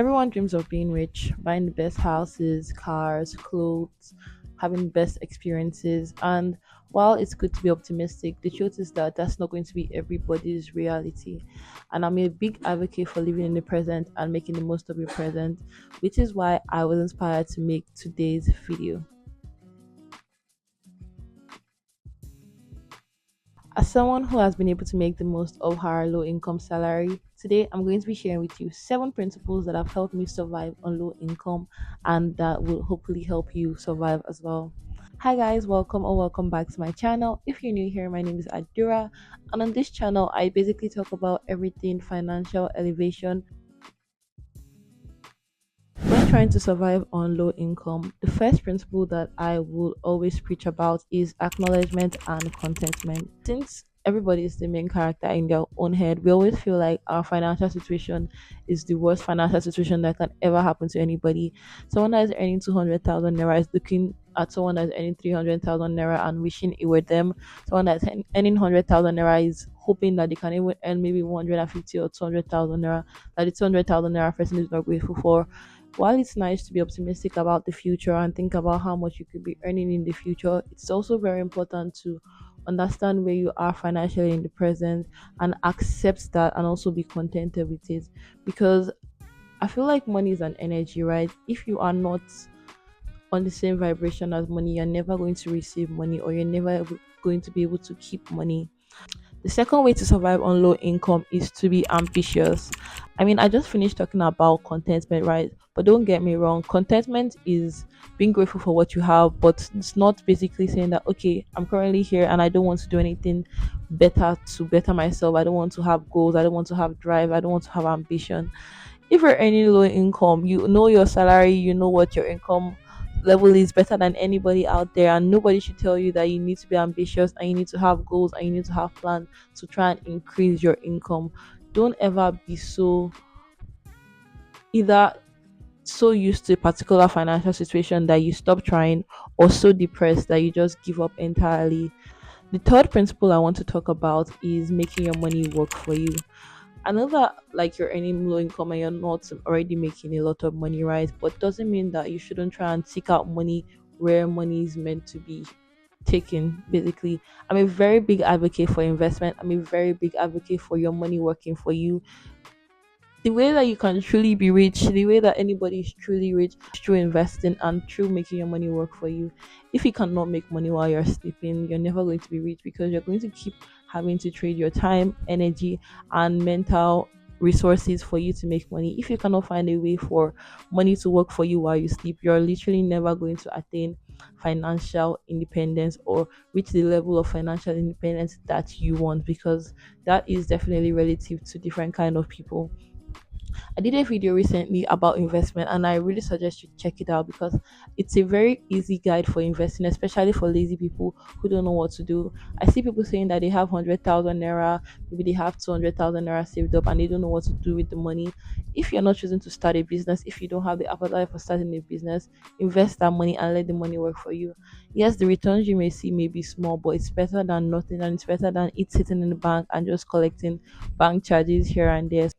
Everyone dreams of being rich, buying the best houses, cars, clothes, having best experiences. And while it's good to be optimistic, the truth is that that's not going to be everybody's reality. And I'm a big advocate for living in the present and making the most of your present, which is why I was inspired to make today's video. As someone who has been able to make the most of her low income salary, today I'm going to be sharing with you 7 principles that have helped me survive on low income and that will hopefully help you survive as well. Hi guys, welcome or welcome back to my channel. If you're new here, my name is Adura, and on this channel I basically talk about everything financial elevation. When trying to survive on low income, the first principle that I will always preach about is acknowledgement and contentment. Since everybody is the main character in their own head, we always feel like our financial situation is the worst financial situation that can ever happen to anybody. Someone that is earning 200,000 naira is looking at someone that's earning 300,000 naira and wishing it were them. Someone that's earning 100,000 naira is hoping that they can even earn maybe 150 or 200,000 naira, that the 200,000 naira person is not grateful for. While it's nice to be optimistic about the future and think about how much you could be earning in the future, it's also very important to understand where you are financially in the present and accept that and also be contented with it. Because I feel like money is an energy, right? If you are not on the same vibration as money, you're never going to receive money or you're never going to be able to keep money. The second way to survive on low income is to be ambitious. I mean, I just finished talking about contentment, right? But don't get me wrong, contentment is being grateful for what you have, but it's not basically saying that, okay, I'm currently here and I don't want to do anything better to better myself. I don't want to have goals. I don't want to have drive. I don't want to have ambition. If you're earning low income, you know your salary, you know what your income level is better than anybody out there, and nobody should tell you that you need to be ambitious and you need to have goals and you need to have plans to try and increase your income. Don't ever be so either so used to a particular financial situation that you stop trying, or so depressed that you just give up entirely. The third principle I want to talk about is making your money work for you. I know that like you're earning low income and you're not already making a lot of money, right? But doesn't mean that you shouldn't try and seek out money where money is meant to be taken. Basically, I'm a very big advocate for investment. I'm a very big advocate for your money working for you. The way that you can truly be rich, the way that anybody is truly rich is through investing and through making your money work for you. If you cannot make money while you're sleeping, you're never going to be rich because you're going to keep having to trade your time, energy, and mental resources for you to make money. If you cannot find a way for money to work for you while you sleep, you're literally never going to attain financial independence or reach the level of financial independence that you want, because that is definitely relative to different kind of people. I did a video recently about investment and I really suggest you check it out because it's a very easy guide for investing, especially for lazy people who don't know what to do. I see people saying that they have 100,000 naira, maybe they have 200,000 naira saved up and they don't know what to do with the money. If you're not choosing to start a business, if you don't have the appetite for starting a business, invest that money and let the money work for you. Yes, the returns you may see may be small, but it's better than nothing and it's better than it sitting in the bank and just collecting bank charges here and there.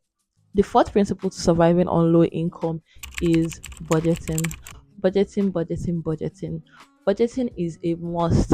The fourth principle to surviving on low income is budgeting. Budgeting. Budgeting is a must.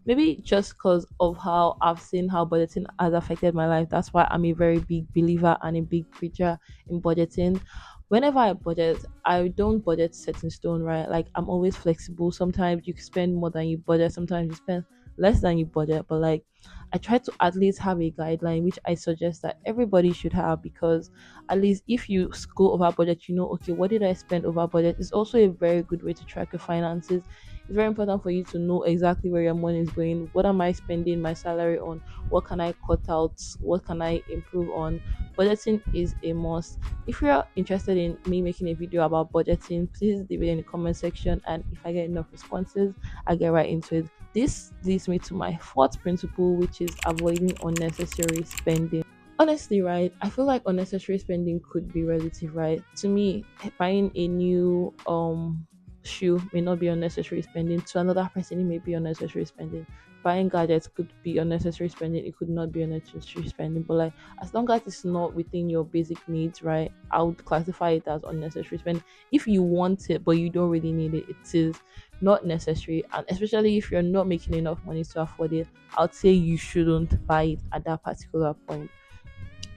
Maybe just because of how I've seen how budgeting has affected my life. That's why I'm a very big believer and a big preacher in budgeting. Whenever I budget, I don't budget set in stone, right? Like I'm always flexible. Sometimes you spend more than you budget, sometimes you spend less than you budget, but like I try to at least have a guideline, which I suggest that everybody should have, because at least if you go over budget, you know, okay, what did I spend over budget? It's also a very good way to track your finances. It's very important for you to know exactly where your money is going. What am I spending my salary on? What can I cut out? What can I improve on? Budgeting is a must. If you're interested in me making a video about budgeting, please leave it in the comment section, and if I get enough responses, I'll get right into it. This leads me to my fourth principle, which is avoiding unnecessary spending. Honestly, right, I feel like unnecessary spending could be relative, right? To me, buying a new shoe may not be unnecessary spending. To another person, it may be unnecessary spending. buying gadgets could be unnecessary spending, it could not be unnecessary spending, but like as long as it's not within your basic needs, right, I would classify it as unnecessary spending. If you want it but you don't really need it, it is not necessary. And especially if you're not making enough money to afford it, I'd say you shouldn't buy it at that particular point.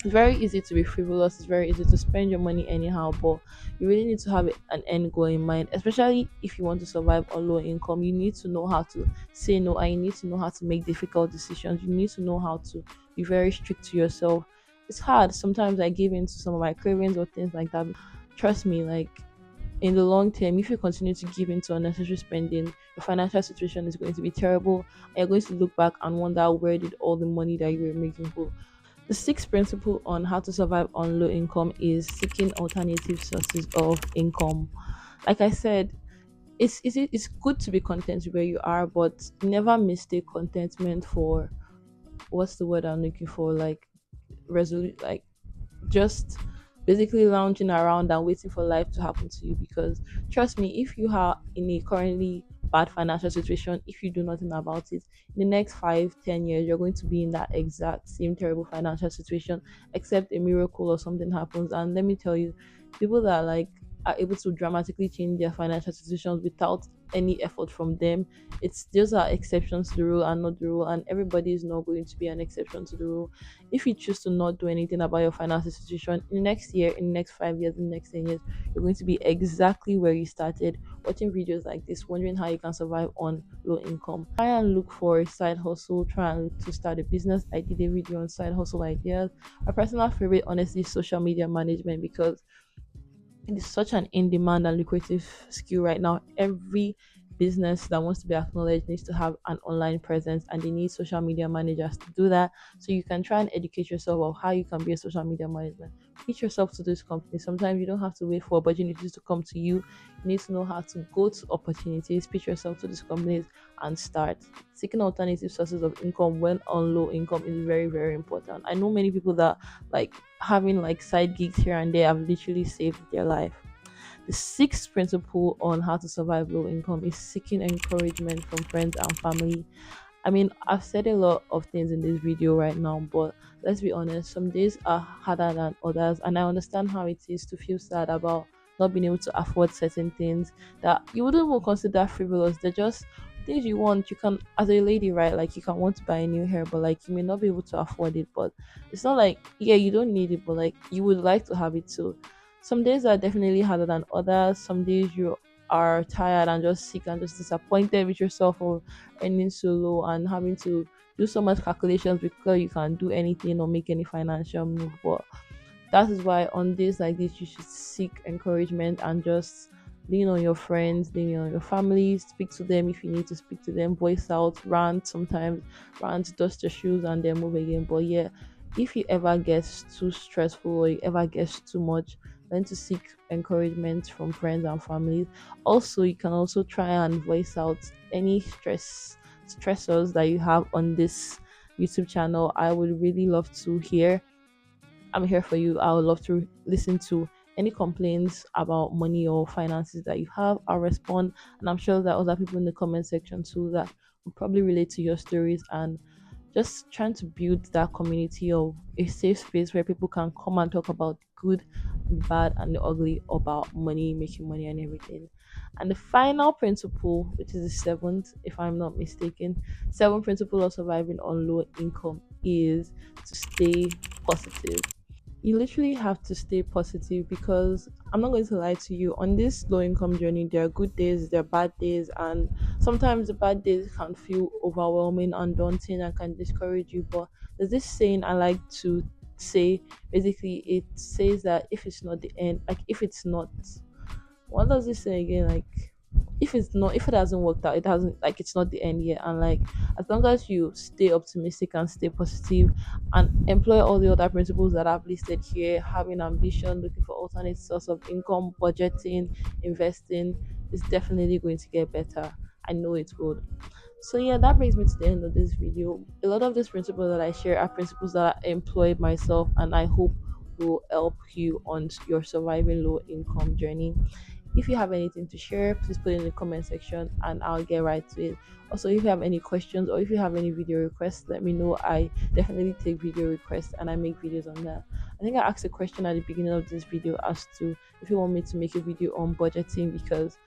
It's very easy to be frivolous, it's very easy to spend your money anyhow, but you really need to have an end goal in mind, especially if you want to survive on low income. You need to know how to say no, and you need to know how to make difficult decisions. You need to know how to be very strict to yourself. It's hard sometimes. I give in to some of my cravings or things like that. Trust me, like in the long term, if you continue to give into unnecessary spending, your financial situation is going to be terrible, and you're going to look back and wonder where did all the money that you were making go. The sixth principle on how to survive on low income is seeking alternative sources of income. Like I said, it's good to be content where you are, but never mistake contentment for, what's the word I'm looking for? Like resolute, like just basically lounging around and waiting for life to happen to you. Because trust me, if you are in a currently bad financial situation, if you do nothing about it, in the next 5 10 years you're going to be in that exact same terrible financial situation, except a miracle or something happens. And let me tell you, people that like are able to dramatically change their financial situations without any effort from them, it's those are exceptions to the rule and not the rule, and everybody is not going to be an exception to the rule. If you choose to not do anything about your financial situation, in the next year, in the next 5 years, in the next 10 years, you're going to be exactly where you started, watching videos like this, wondering how you can survive on low income. Try and look for a side hustle, try and look to start a business. I did a video on side hustle ideas. My personal favorite, honestly, is social media management, because it is such an in-demand and lucrative skill right now. Every business that wants to be acknowledged needs to have an online presence, and they need social media managers to do that. So you can try and educate yourself of how you can be a social media manager. Pitch yourself to this company. Sometimes you don't have to wait for opportunities to come to you. You need to know how to go to opportunities, pitch yourself to these companies, and start seeking alternative sources of income when on low income is very, very important. I know many people that like having like side gigs here and there have literally saved their life. The sixth principle on how to survive low income is seeking encouragement from friends and family. I mean, I've said a lot of things in this video right now, but let's be honest, some days are harder than others, and I understand how it is to feel sad about not being able to afford certain things that you wouldn't even consider frivolous. They're just things you want. You can, as a lady, right? Like you can want to buy a new hair, but like you may not be able to afford it. But it's not like, yeah, you don't need it, but like you would like to have it too. Some days are definitely harder than others. Some days you are tired and just sick and just disappointed with yourself, or earning so low and having to do so much calculations because you can't do anything or make any financial move. But that is why on days like this you should seek encouragement and just lean on your friends, lean on your family, speak to them if you need to speak to them, voice out, rant sometimes, rant, dust your shoes and then move again. But yeah, if you ever gets too stressful or you ever gets too much, learn to seek encouragement from friends and family. Also, you can also try and voice out any stressors that you have on this YouTube channel. I would really love to hear. I'm here for you. I would love to listen to any complaints about money or finances that you have. I'll respond, and I'm sure that other people in the comment section too that will probably relate to your stories, and just trying to build that community of a safe space where people can come and talk about the good, the bad, and the ugly about money, making money, and everything. And the final principle, which is the seventh, if I'm not mistaken, seventh principle of surviving on low income is to stay positive. You literally have to stay positive, because I'm not going to lie to you, on this low income journey there are good days, there are bad days, and sometimes the bad days can feel overwhelming and daunting and can discourage you. But there's this saying I like to say. Basically it says that if it's not the end, like if it's not, what does it say again, like if it's not, if it hasn't worked out, it hasn't, like it's not the end yet. And like as long as you stay optimistic and stay positive and employ all the other principles that I've listed here, having ambition, looking for alternate source of income, budgeting, investing, is definitely going to get better. I know it would. So yeah, that brings me to the end of this video. A lot of these principles that I share are principles that I employed myself, and I hope will help you on your surviving low income journey. If you have anything to share, please put it in the comment section and I'll get right to it. Also, if you have any questions or if you have any video requests, let me know. I definitely take video requests and I make videos on that. I think I asked a question at the beginning of this video as to if you want me to make a video on budgeting, because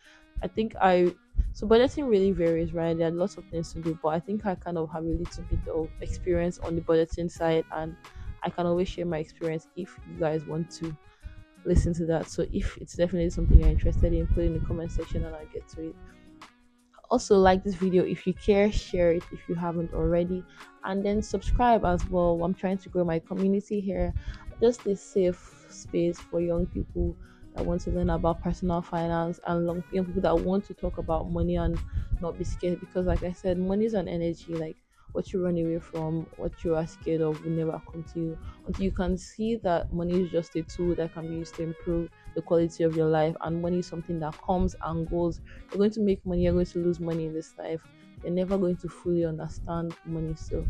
I think I so budgeting really varies, right? There are lots of things to do, but I think I kind of have a little bit of experience on the budgeting side, and I can always share my experience if you guys want to listen to that. So if it's definitely something you're interested in, put it in the comment section and I'll get to it. Also, like this video if you care, share it if you haven't already, and then subscribe as well. I'm trying to grow my community here, just a safe space for young people that want to learn about personal finance, and young people that want to talk about money and not be scared, because like I said, money is an energy. Like what you run away from, what you are scared of will never come to you until you can see that money is just a tool that can be used to improve the quality of your life. And money is something that comes and goes. You're going to make money, you're going to lose money in this life. You're never going to fully understand money. So,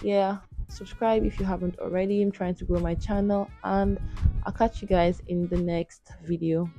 yeah, subscribe if you haven't already. I'm trying to grow my channel, and I'll catch you guys in the next video.